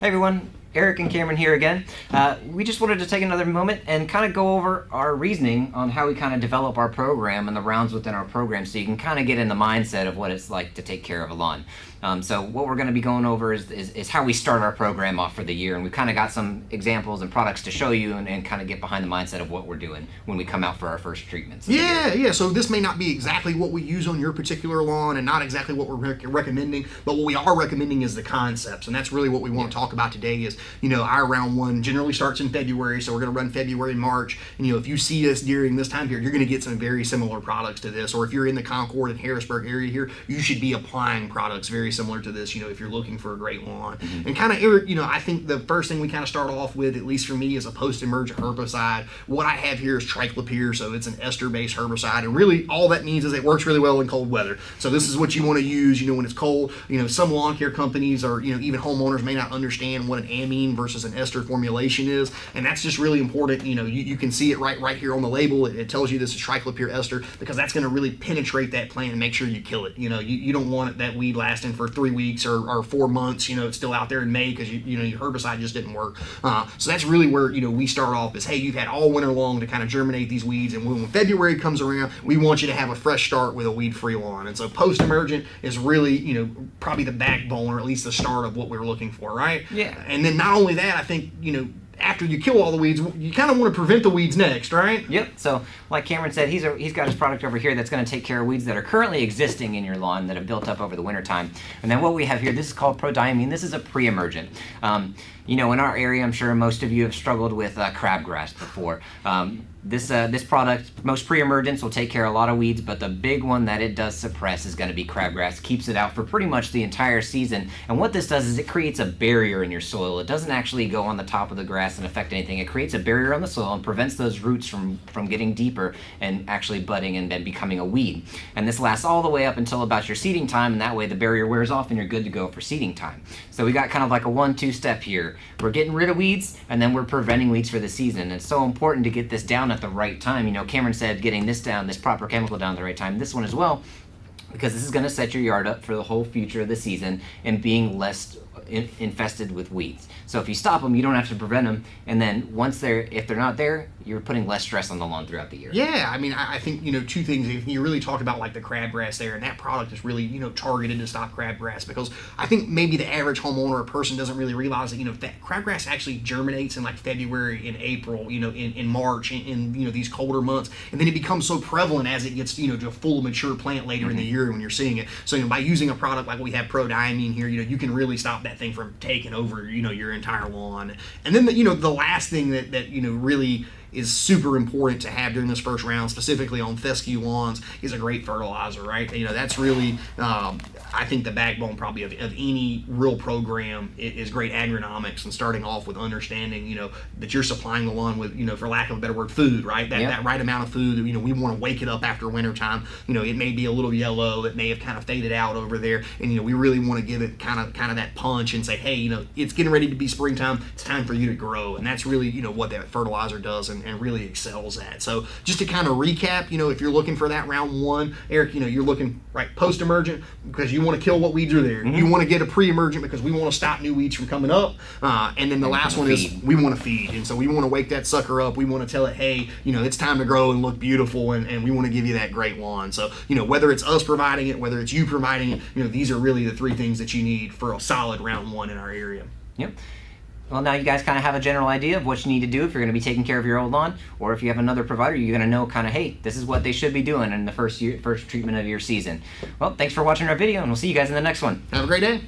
Hey everyone, Eric and Cameron here again. We just wanted to take another moment and kind of go over our reasoning on how we kind of develop our program and the rounds within our program so you can kind of get in the mindset of what it's like to take care of a lawn. So what we're going to be going over is how we start our program off for the year, and we've kind of got some examples and products to show you and kind of get behind the mindset of what we're doing when we come out for our first treatments. Yeah. So this may not be exactly what we use on your particular lawn and not exactly what we're recommending, but what we are recommending is the concepts, and that's really what we want to talk about today is, our round one generally starts in February, so we're going to run February, March, and if you see us during this time period, you're going to get some very similar products to this, or if you're in the Concord and Harrisburg area here, you should be applying products very similar to this, if you're looking for a great lawn. Mm-hmm. And kind of, Eric, I think the first thing we kind of start off with, at least for me, is a post-emergent herbicide. What I have here is triclopyr, so it's an ester-based herbicide, and really all that means is it works really well in cold weather. So this is what you want to use, when it's cold. Some lawn care companies or, even homeowners may not understand what an amine versus an ester formulation is, and that's just really important. You can see it right here on the label. It tells you this is triclopyr ester because that's going to really penetrate that plant and make sure you kill it. You don't want that weed lasting for 3 weeks or 4 months. It's still out there in May because your herbicide just didn't work. So that's really where we start off is, hey, you've had all winter long to kind of germinate these weeds, and when February comes around, we want you to have a fresh start with a weed-free lawn. And so post-emergent is really probably the backbone, or at least the start of what we're looking for, right? Yeah. And then not only that, I think after you kill all the weeds, you kind of want to prevent the weeds next, right? Yep. So, like Cameron said, he's got his product over here that's going to take care of weeds that are currently existing in your lawn that have built up over the winter time. And then what we have here, this is called prodiamine. This is a pre-emergent. In our area, I'm sure most of you have struggled with crabgrass before. This product, most pre-emergents will take care of a lot of weeds, but the big one that it does suppress is going to be crabgrass. Keeps it out for pretty much the entire season. And what this does is it creates a barrier in your soil. It doesn't actually go on the top of the grass and affect anything. It creates a barrier on the soil and prevents those roots from getting deeper and actually budding and then becoming a weed. And this lasts all the way up until about your seeding time, and that way the barrier wears off and you're good to go for seeding time. So we got kind of like a 1-2 step here. We're getting rid of weeds, and then we're preventing weeds for the season. And it's so important to get this down at the right time. Cameron said getting this down, this proper chemical down at the right time, this one as well, because this is going to set your yard up for the whole future of the season and being less infested with weeds. So if you stop them, you don't have to prevent them, and then if they're not there, you're putting less stress on the lawn throughout the year. Yeah, I think two things. If you really talk about like the crabgrass there, and that product is really targeted to stop crabgrass, because I think maybe the average homeowner or person doesn't really realize that that crabgrass actually germinates in like February and April, in March, in these colder months, and then it becomes so prevalent as it gets to a full mature plant later in the year when you're seeing it. So by using a product like we have prodiamine here, you can really stop that thing from taking over your entire lawn. And then the last thing that really is super important to have during this first round, specifically on fescue lawns, is a great fertilizer, right? That's really, I think, the backbone probably of any real program is great agronomics, and starting off with understanding, that you're supplying the lawn with, for lack of a better word, food, right? That right amount of food. We want to wake it up after wintertime. It may be a little yellow, it may have kind of faded out over there, and we really want to give it kind of that punch and say, hey, it's getting ready to be springtime. It's time for you to grow, and that's really what that fertilizer does and really excels at. So just to kind of recap, if you're looking for that round one, Eric, you're looking post-emergent because you want to kill what weeds are there. Mm-hmm. You want to get a pre-emergent because we want to stop new weeds from coming up. And then the last one is we want to feed. And so we want to wake that sucker up. We want to tell it, hey, it's time to grow and look beautiful, and we want to give you that great lawn. So, whether it's us providing it, whether it's you providing it, these are really the 3 things that you need for a solid round one in our area. Yep. Well, now you guys kind of have a general idea of what you need to do if you're going to be taking care of your old lawn, or if you have another provider, you're going to know kind of, hey, this is what they should be doing in the first treatment of your season. Well, thanks for watching our video, and we'll see you guys in the next one. Have a great day.